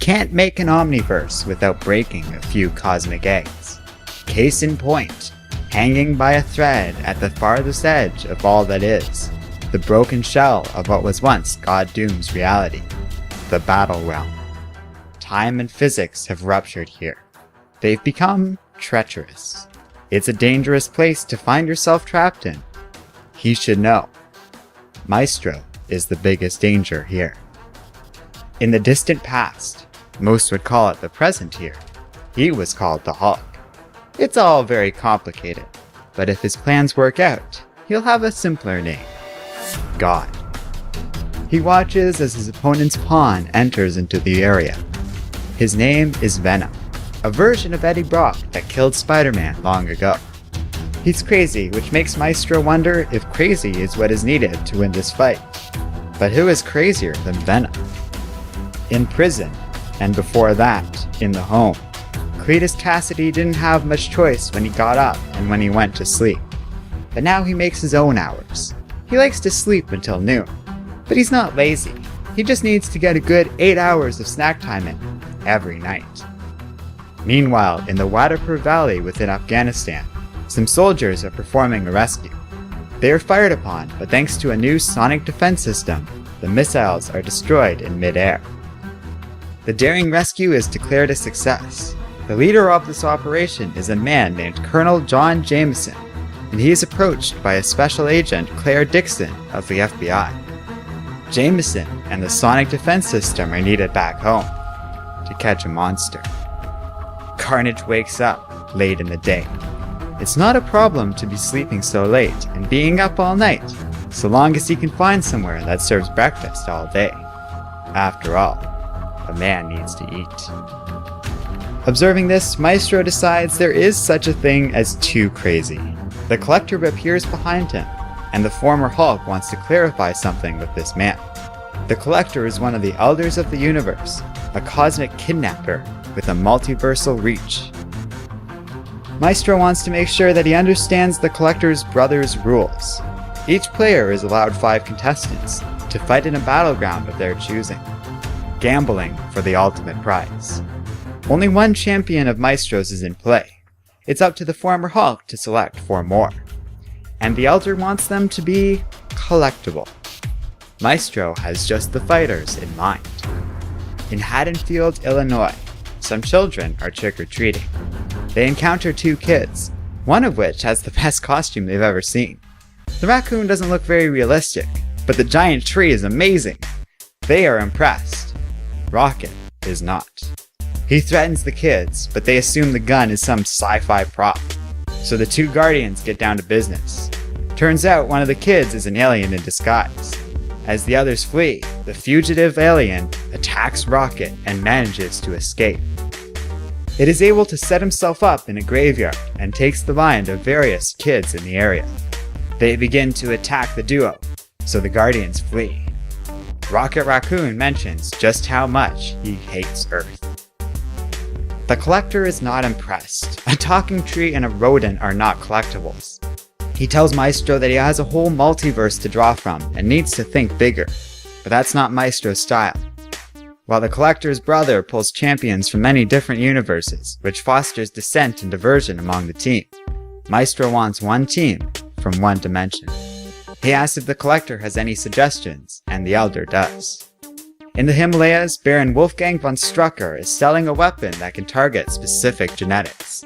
can't make an omniverse without breaking a few cosmic eggs. Case in point, hanging by a thread at the farthest edge of all that is, the broken shell of what was once God Doom's reality, the Battle Realm. Time and physics have ruptured here. They've become treacherous. It's a dangerous place to find yourself trapped in. He should know. Maestro is the biggest danger here. In the distant past, most would call it the present here, he was called the Hulk. It's all very complicated, but if his plans work out, he'll have a simpler name. God. He watches as his opponent's pawn enters into the area. His name is Venom, a version of Eddie Brock that killed Spider-Man long ago. He's crazy, which makes Maestro wonder if crazy is what is needed to win this fight. But who is crazier than Venom? In prison, and before that, in the home, Cletus Cassidy didn't have much choice when he got up and when he went to sleep. But now he makes his own hours. He likes to sleep until noon, but he's not lazy. He just needs to get a good 8 hours of snack time in, every night. Meanwhile, in the Wadapur Valley within Afghanistan, some soldiers are performing a rescue. They are fired upon, but thanks to a new sonic defense system, the missiles are destroyed in mid-air. The daring rescue is declared a success. The leader of this operation is a man named Colonel John Jameson, and he is approached by a special agent, Claire Dixon, of the FBI. Jameson and the sonic defense system are needed back home to catch a monster. Carnage wakes up late in the day. It's not a problem to be sleeping so late and being up all night, so long as he can find somewhere that serves breakfast all day. After all, a man needs to eat. Observing this, Maestro decides there is such a thing as too crazy. The Collector appears behind him, and the former Hulk wants to clarify something with this man. The Collector is one of the Elders of the Universe, a cosmic kidnapper with a multiversal reach. Maestro wants to make sure that he understands the Collector's brother's rules. Each player is allowed 5 contestants to fight in a battleground of their choosing, gambling for the ultimate prize. Only one champion of Maestro's is in play. It's up to the former Hulk to select 4 more. And the Elder wants them to be collectible. Maestro has just the fighters in mind. In Haddonfield, Illinois, some children are trick-or-treating. They encounter 2 kids, one of which has the best costume they've ever seen. The raccoon doesn't look very realistic, but the giant tree is amazing. They are impressed. Rocket is not. He threatens the kids, but they assume the gun is some sci-fi prop. So the 2 guardians get down to business. Turns out one of the kids is an alien in disguise. As the others flee, the fugitive alien attacks Rocket and manages to escape. It is able to set himself up in a graveyard and takes the mind of various kids in the area. They begin to attack the duo, so the guardians flee. Rocket Raccoon mentions just how much he hates Earth. The Collector is not impressed. A talking tree and a rodent are not collectibles. He tells Maestro that he has a whole multiverse to draw from and needs to think bigger, but that's not Maestro's style. While the Collector's brother pulls champions from many different universes, which fosters dissent and diversion among the team, Maestro wants one team from one dimension. He asks if the Collector has any suggestions, and the Elder does. In the Himalayas, Baron Wolfgang von Strucker is selling a weapon that can target specific genetics.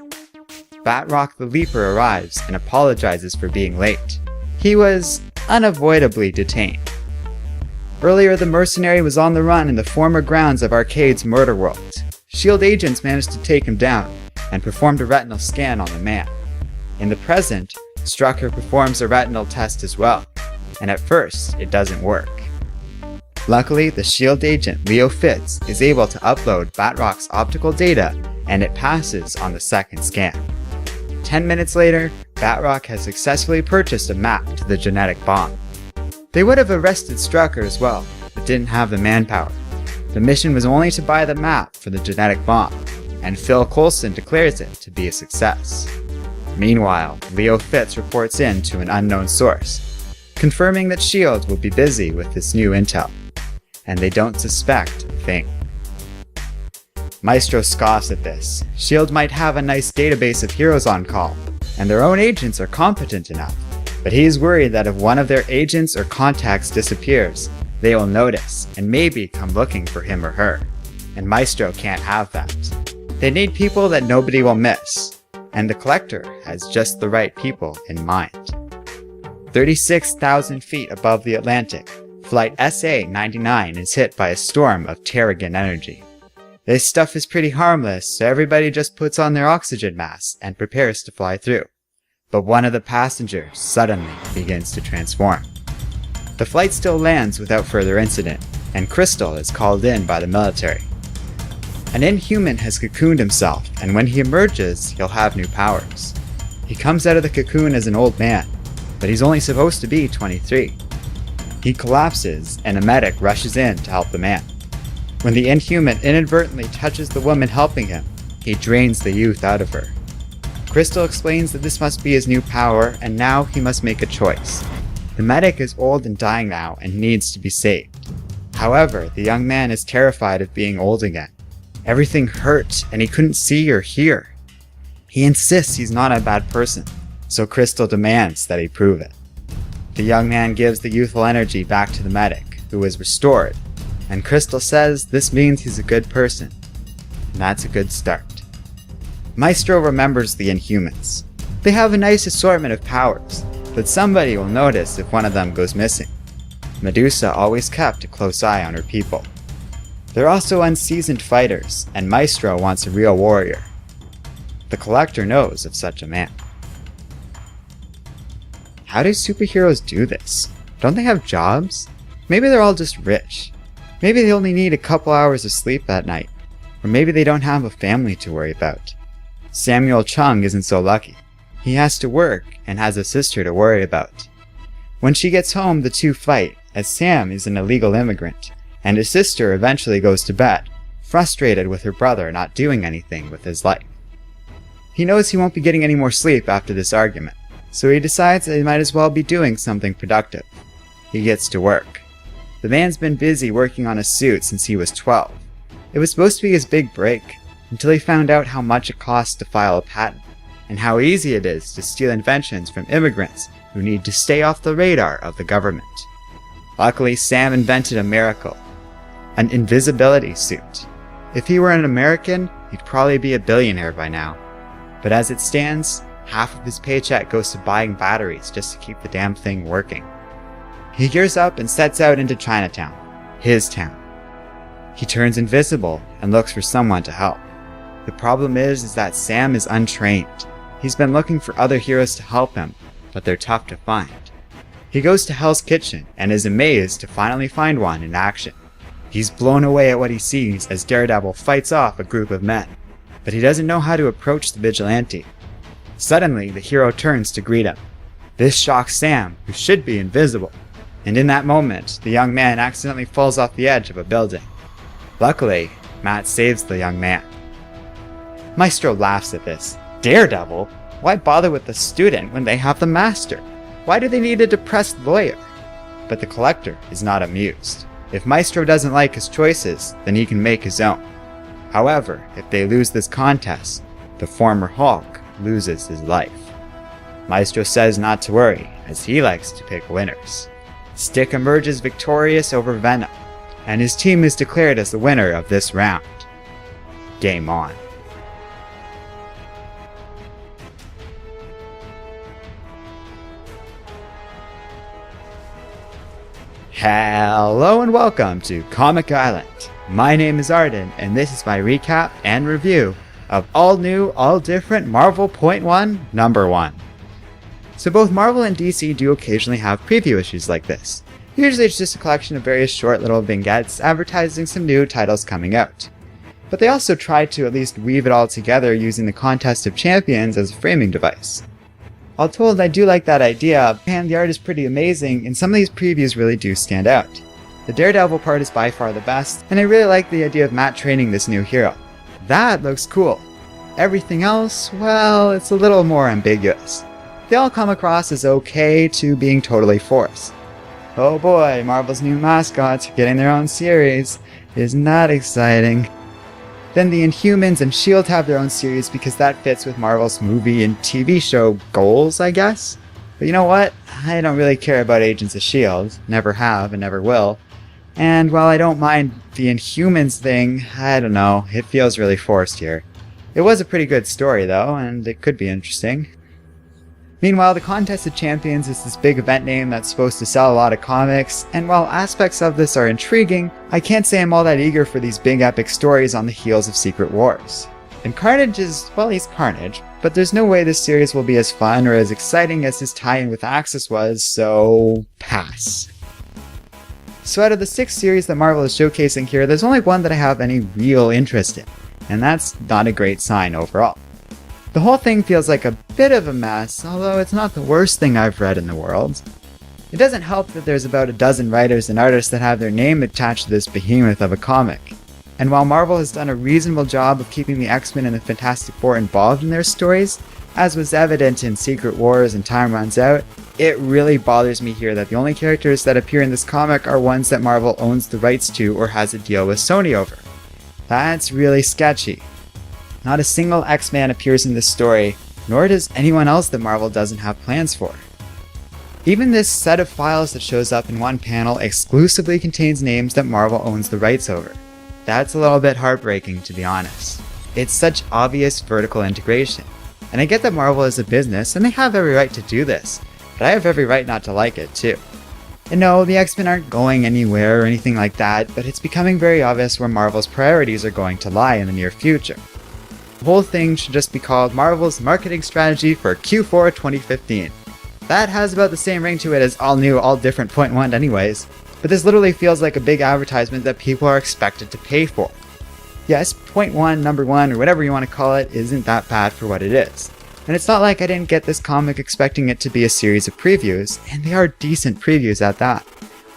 Batrock the Leaper arrives and apologizes for being late. He was unavoidably detained. Earlier, the mercenary was on the run in the former grounds of Arcade's murder world. S.H.I.E.L.D. agents managed to take him down and performed a retinal scan on the man. In the present, Strucker performs a retinal test as well, and at first, it doesn't work. Luckily, the S.H.I.E.L.D. agent Leo Fitz is able to upload Batrock's optical data, and it passes on the second scan. 10 minutes later, Batrock has successfully purchased a map to the genetic bomb. They would have arrested Strucker as well, but didn't have the manpower. The mission was only to buy the map for the genetic bomb, and Phil Coulson declares it to be a success. Meanwhile, Leo Fitz reports in to an unknown source, confirming that S.H.I.E.L.D. will be busy with this new intel, and they don't suspect a thing. Maestro scoffs at this. S.H.I.E.L.D. might have a nice database of heroes on call, and their own agents are competent enough, but he is worried that if one of their agents or contacts disappears, they will notice and maybe come looking for him or her. And Maestro can't have that. They need people that nobody will miss, and the Collector has just the right people in mind. 36,000 feet above the Atlantic, Flight SA-99 is hit by a storm of Terrigen energy. This stuff is pretty harmless, so everybody just puts on their oxygen masks and prepares to fly through. But one of the passengers suddenly begins to transform. The flight still lands without further incident, and Crystal is called in by the military. An Inhuman has cocooned himself, and when he emerges, he'll have new powers. He comes out of the cocoon as an old man, but he's only supposed to be 23. He collapses, and a medic rushes in to help the man. When the Inhuman inadvertently touches the woman helping him, he drains the youth out of her. Crystal explains that this must be his new power, and now he must make a choice. The medic is old and dying now and needs to be saved. However, the young man is terrified of being old again. Everything hurt, and he couldn't see or hear. He insists he's not a bad person, so Crystal demands that he prove it. The young man gives the youthful energy back to the medic, who is restored, and Crystal says this means he's a good person. And that's a good start. Maestro remembers the Inhumans. They have a nice assortment of powers, but somebody will notice if one of them goes missing. Medusa always kept a close eye on her people. They're also unseasoned fighters, and Maestro wants a real warrior. The Collector knows of such a man. How do superheroes do this? Don't they have jobs? Maybe they're all just rich. Maybe they only need a couple hours of sleep at night. Or maybe they don't have a family to worry about. Samuel Chung isn't so lucky. He has to work and has a sister to worry about. When she gets home, the two fight, as Sam is an illegal immigrant, and his sister eventually goes to bed, frustrated with her brother not doing anything with his life. He knows he won't be getting any more sleep after this argument, so he decides that he might as well be doing something productive. He gets to work. The man's been busy working on a suit since he was 12. It was supposed to be his big break, until he found out how much it costs to file a patent, and how easy it is to steal inventions from immigrants who need to stay off the radar of the government. Luckily, Sam invented a miracle. An invisibility suit. If he were an American, he'd probably be a billionaire by now. But as it stands, half of his paycheck goes to buying batteries just to keep the damn thing working. He gears up and sets out into Chinatown, his town. He turns invisible and looks for someone to help. The problem is that Sam is untrained. He's been looking for other heroes to help him, but they're tough to find. He goes to Hell's Kitchen and is amazed to finally find one in action. He's blown away at what he sees as Daredevil fights off a group of men, but he doesn't know how to approach the vigilante. Suddenly, the hero turns to greet him. This shocks Sam, who should be invisible, and in that moment, the young man accidentally falls off the edge of a building. Luckily, Matt saves the young man. Maestro laughs at this. Daredevil? Why bother with the student when they have the master? Why do they need a depressed lawyer? But the Collector is not amused. If Maestro doesn't like his choices, then he can make his own. However, if they lose this contest, the former Hulk loses his life. Maestro says not to worry, as he likes to pick winners. Stick emerges victorious over Venom, and his team is declared as the winner of this round. Game on. Hello and welcome to Comic Island. My name is Arden, and this is my recap and review of all new, all different Marvel .1 number 1. So both Marvel and DC do occasionally have preview issues like this. Usually it's just a collection of various short little vignettes advertising some new titles coming out. But they also try to at least weave it all together using the Contest of Champions as a framing device. All told, I do like that idea, and the art is pretty amazing, and some of these previews really do stand out. The Daredevil part is by far the best, and I really like the idea of Matt training this new hero. That looks cool. Everything else, well, it's a little more ambiguous. They all come across as okay to being totally forced. Oh boy, Marvel's new mascots are getting their own series. Isn't that exciting? Then the Inhumans and S.H.I.E.L.D. have their own series because that fits with Marvel's movie and TV show goals, I guess. But you know what? I don't really care about Agents of S.H.I.E.L.D. Never have and never will. And while I don't mind the Inhumans thing, I don't know, it feels really forced here. It was a pretty good story though, and it could be interesting. Meanwhile, the Contest of Champions is this big event name that's supposed to sell a lot of comics, and while aspects of this are intriguing, I can't say I'm all that eager for these big epic stories on the heels of Secret Wars. And Carnage is, well, he's Carnage, but there's no way this series will be as fun or as exciting as his tie-in with Axis was, so pass. So out of the 6 series that Marvel is showcasing here, there's only one that I have any real interest in, and that's not a great sign overall. The whole thing feels like a bit of a mess, although it's not the worst thing I've read in the world. It doesn't help that there's about a dozen writers and artists that have their name attached to this behemoth of a comic. And while Marvel has done a reasonable job of keeping the X-Men and the Fantastic Four involved in their stories, as was evident in Secret Wars and Time Runs Out, it really bothers me here that the only characters that appear in this comic are ones that Marvel owns the rights to or has a deal with Sony over. That's really sketchy. Not a single X-Man appears in this story, nor does anyone else that Marvel doesn't have plans for. Even this set of files that shows up in one panel exclusively contains names that Marvel owns the rights over. That's a little bit heartbreaking, to be honest. It's such obvious vertical integration. And I get that Marvel is a business, and they have every right to do this, but I have every right not to like it, too. And no, the X-Men aren't going anywhere or anything like that, but it's becoming very obvious where Marvel's priorities are going to lie in the near future. The whole thing should just be called Marvel's Marketing Strategy for Q4 2015. That has about the same ring to it as All New, All Different Point 1 anyways, but this literally feels like a big advertisement that people are expected to pay for. Yes, Point 1, Number 1, or whatever you want to call it, isn't that bad for what it is. And it's not like I didn't get this comic expecting it to be a series of previews, and they are decent previews at that.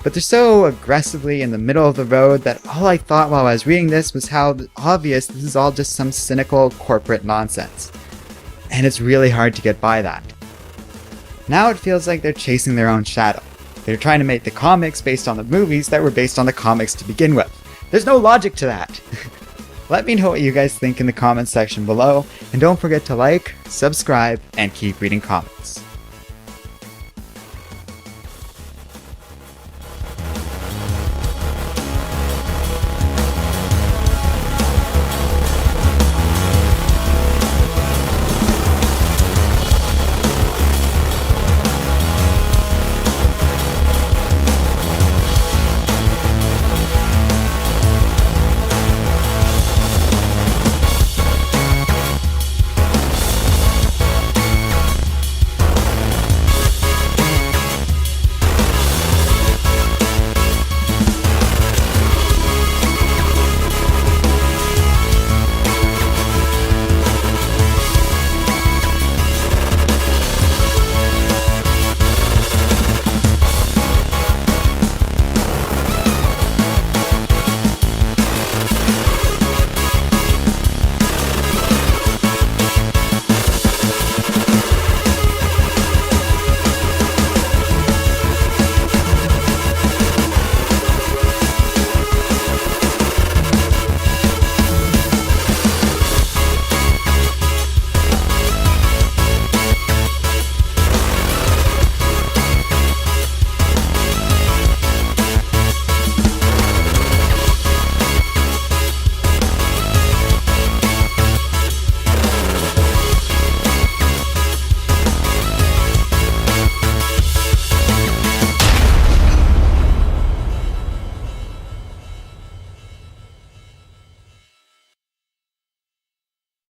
But they're so aggressively in the middle of the road that all I thought while I was reading this was how obvious this is all just some cynical corporate nonsense. And it's really hard to get by that. Now it feels like they're chasing their own shadow. They're trying to make the comics based on the movies that were based on the comics to begin with. There's no logic to that. Let me know what you guys think in the comments section below, and don't forget to like, subscribe, and keep reading comics.